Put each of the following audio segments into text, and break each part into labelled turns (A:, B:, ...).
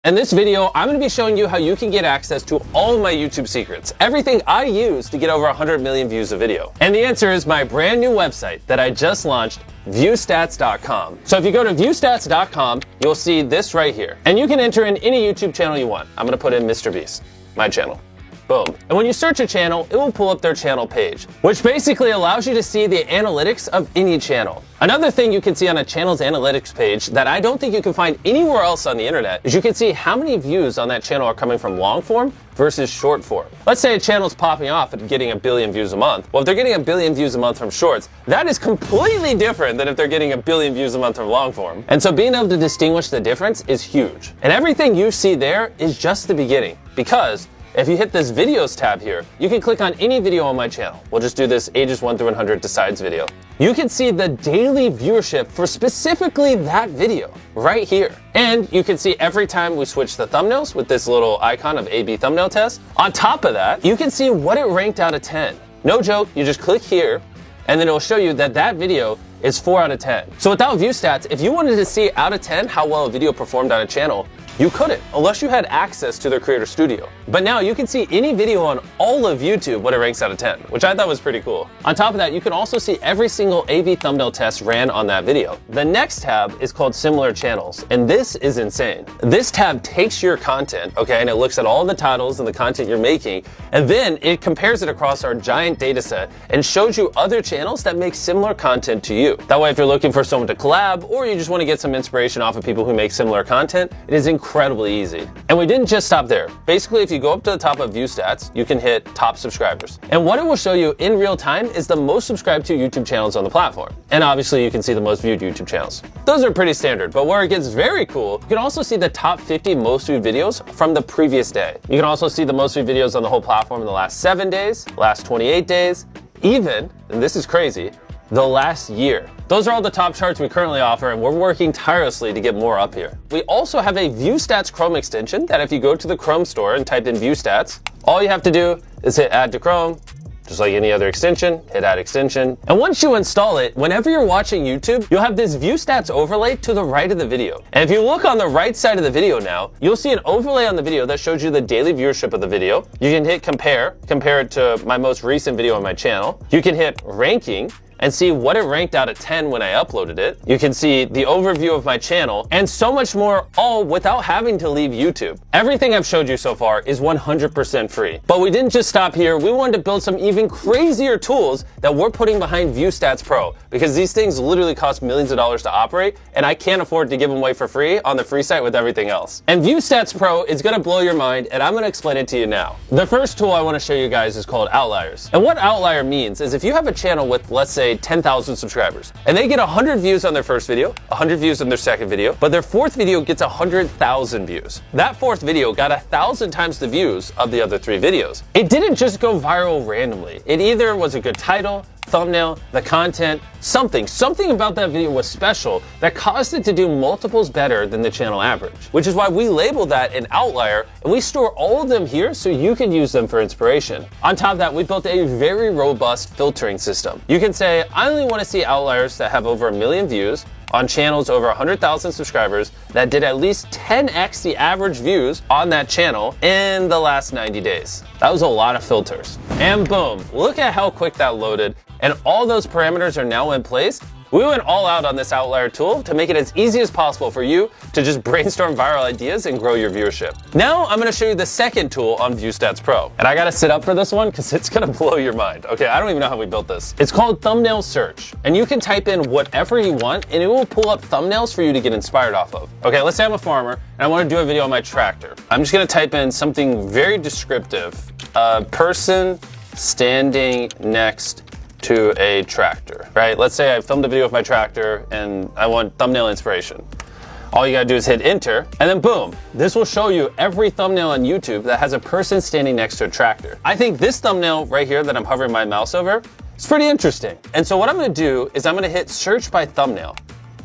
A: In this video, I'm going to be showing you how you can get access to all of my YouTube secrets, everything I use to get over 100 million views a video. And the answer is my brand new website that I just launched, viewstats.com. So if you go to viewstats.com, you'll see this right here. And you can enter in any YouTube channel you want. I'm going to put in Mr. Beast, my channel. Boom. And when you search a channel, it will pull up their channel page, which basically allows you to see the analytics of any channel. Another thing you can see on a channel's analytics page that I don't think you can find anywhere else on the internet is you can see how many views on that channel are coming from long form versus short form. Let's say a channel's popping off and getting 1 billion views a month. Well, if they're getting 1 billion views a month from shorts, that is completely different than if they're getting 1 billion views a month from long form. And so being able to distinguish the difference is huge. And everything you see there is just the beginning, because if you hit this videos tab here, you can click on any video on my channel. We'll just do this ages 1 through 100 decides video. You can see the daily viewership for specifically that video right here. And you can see every time we switch the thumbnails with this little icon of A/B thumbnail test. On top of that, you can see what it ranked out of 10. No joke, you just click here and then it'll show you that that video is 4 out of 10. So without ViewStats, if you wanted to see out of 10 how well a video performed on a channel, you couldn't, unless you had access to their Creator Studio. But now you can see any video on all of YouTube what it ranks out of 10, which I thought was pretty cool. On top of that, you can also see every single A/B thumbnail test ran on that video. The next tab is called Similar Channels, and this is insane. This tab takes your content, okay, and it looks at all the titles and the content you're making, and then it compares it across our giant data set and shows you other channels that make similar content to you. That way, if you're looking for someone to collab, or you just want to get some inspiration off of people who make similar content, it is incredibly easy. And we didn't just stop there. Basically, if you go up to the top of ViewStats, you can hit top subscribers. And what it will show you in real time is the most subscribed to YouTube channels on the platform. And obviously you can see the most viewed YouTube channels. Those are pretty standard, but where it gets very cool, you can also see the top 50 most viewed videos from the previous day. You can also see the most viewed videos on the whole platform in the last 7 days, last 28 days, even, and this is crazy, the last year. Those are all the top charts we currently offer, and we're working tirelessly to get more up here. We also have a ViewStats Chrome extension that if you go to the Chrome store and type in ViewStats, all you have to do is hit add to Chrome, just like any other extension, hit add extension. And once you install it, whenever you're watching YouTube, you'll have this ViewStats overlay to the right of the video. And if you look on the right side of the video now, you'll see an overlay on the video that shows you the daily viewership of the video. You can hit compare it to my most recent video on my channel. You can hit ranking and see what it ranked out of 10 when I uploaded it. You can see the overview of my channel and so much more, all without having to leave YouTube. Everything I've showed you so far is 100% free. But we didn't just stop here. We wanted to build some even crazier tools that we're putting behind ViewStats Pro, because these things literally cost millions of dollars to operate, and I can't afford to give them away for free on the free site with everything else. And ViewStats Pro is gonna blow your mind, and I'm gonna explain it to you now. The first tool I wanna show you guys is called Outliers. And what Outlier means is if you have a channel with, let's say, 10,000 subscribers, and they get 100 views on their first video, 100 views on their second video, but their fourth video gets 100,000 views. That fourth video got 1,000 times the views of the other 3 videos. It didn't just go viral randomly. It either was a good title, thumbnail, the content, something about that video was special that caused it to do multiples better than the channel average, which is why we label that an outlier, and we store all of them here so you can use them for inspiration. On top of that, we built a very robust filtering system. You can say, I only want to see outliers that have over 1 million views on channels over 100,000 subscribers that did at least 10x the average views on that channel in the last 90 days. That was a lot of filters. And boom, look at how quick that loaded. And all those parameters are now in place. We went all out on this outlier tool to make it as easy as possible for you to just brainstorm viral ideas and grow your viewership. Now I'm gonna show you the second tool on ViewStats Pro. And I gotta sit up for this one because it's gonna blow your mind. Okay, I don't even know how we built this. It's called Thumbnail Search. And you can type in whatever you want and it will pull up thumbnails for you to get inspired off of. Okay, let's say I'm a farmer and I wanna do a video on my tractor. I'm just gonna type in something very descriptive. A person standing next to a tractor, right? Let's say I filmed a video of my tractor and I want thumbnail inspiration. All you gotta do is hit enter, and then boom, this will show you every thumbnail on YouTube that has a person standing next to a tractor. I think this thumbnail right here that I'm hovering my mouse over is pretty interesting. And so what I'm gonna do is I'm gonna hit search by thumbnail.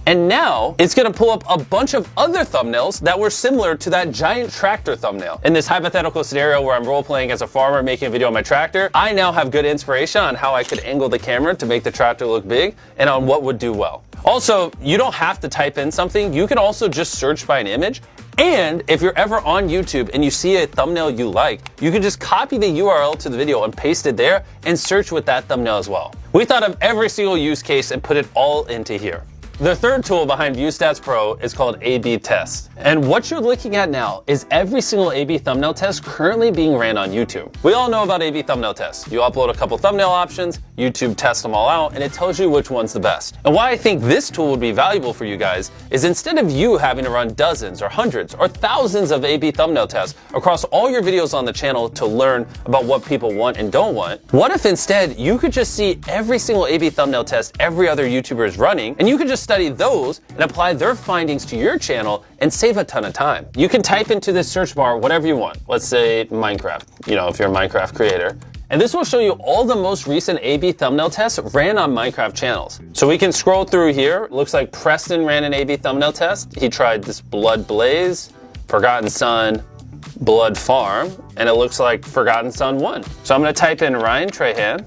A: And now it's gonna pull up a bunch of other thumbnails that were similar to that giant tractor thumbnail. In this hypothetical scenario where I'm role playing as a farmer making a video on my tractor, I now have good inspiration on how I could angle the camera to make the tractor look big and on what would do well. Also, you don't have to type in something. You can also just search by an image And if you're ever on YouTube and you see a thumbnail you like, you can just copy the URL to the video and paste it there and search with that thumbnail as well. We thought of every single use case and put it all into here. The third tool behind ViewStats Pro is called A/B Test. And what you're looking at now is every single A/B thumbnail test currently being ran on YouTube. We all know about A/B thumbnail tests. You upload a couple thumbnail options, YouTube tests them all out, and it tells you which one's the best. And why I think this tool would be valuable for you guys is instead of you having to run dozens or hundreds or thousands of A/B thumbnail tests across all your videos on the channel to learn about what people want and don't want, what if instead you could just see every single A/B thumbnail test every other YouTuber is running, and you could just study those and apply their findings to your channel and save a ton of time. You can type into this search bar whatever you want. Let's say Minecraft, if you're a Minecraft creator. And this will show you all the most recent A/B thumbnail tests ran on Minecraft channels. So we can scroll through here. It looks like Preston ran an A/B thumbnail test. He tried this Blood Blaze, Forgotten Son, Blood Farm, and it looks like Forgotten Son won. So I'm gonna type in Ryan Trahan.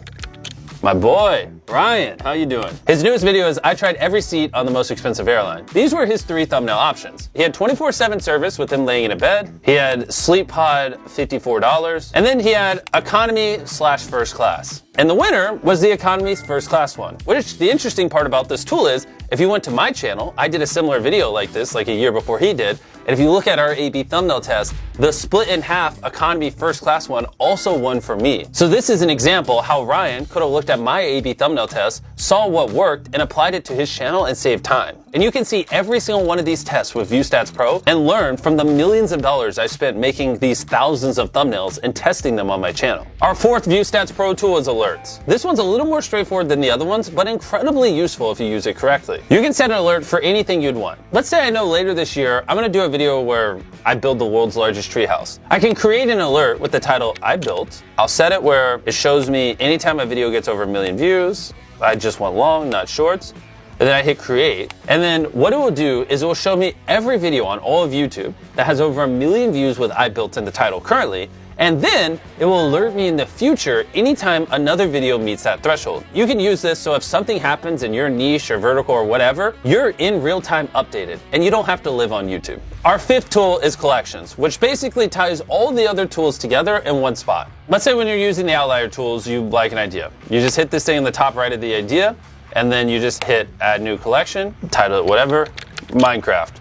A: My boy, Ryan, how you doing? His newest video is I tried every seat on the most expensive airline. These were his 3 thumbnail options. He had 24/7 service with him laying in a bed. He had Sleep Pod, $54. And then he had economy/first class. And the winner was the economy's first class one. Which the interesting part about this tool is, if you went to my channel, I did a similar video like this, like a year before he did. And if you look at our A/B thumbnail test, the split in half economy first class one also won for me. So this is an example how Ryan could have looked at my A/B thumbnail test, saw what worked, and applied it to his channel and saved time. And you can see every single one of these tests with ViewStats Pro and learn from the millions of dollars I spent making these thousands of thumbnails and testing them on my channel. Our fourth ViewStats Pro tool is alerts. This one's a little more straightforward than the other ones, but incredibly useful if you use it correctly. You can set an alert for anything you'd want. Let's say I know later this year, I'm gonna do a video where I build the world's largest treehouse. I can create an alert with the title I built. I'll set it where it shows me anytime a video gets over 1 million views. I just want long, not shorts. And then I hit create. And then what it will do is it will show me every video on all of YouTube that has over 1 million views with I built in the title currently. And then it will alert me in the future anytime another video meets that threshold. You can use this so if something happens in your niche or vertical or whatever, you're in real time updated and you don't have to live on YouTube. Our fifth tool is collections, which basically ties all the other tools together in one spot. Let's say when you're using the outlier tools, you like an idea. You just hit this thing in the top right of the idea, and then you just hit add new collection, title it whatever, Minecraft.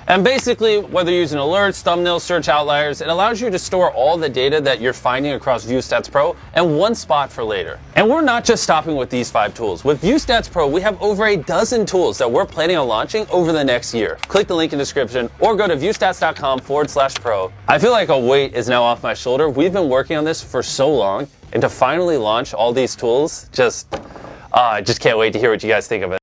A: And basically, whether you're using alerts, thumbnails, search outliers, it allows you to store all the data that you're finding across ViewStats Pro in one spot for later. And we're not just stopping with these 5 tools. With ViewStats Pro, we have over a dozen tools that we're planning on launching over the next year. Click the link in the description or go to viewstats.com/pro. I feel like a weight is now off my shoulder. We've been working on this for so long, and to finally launch all these tools, I just can't wait to hear what you guys think of it.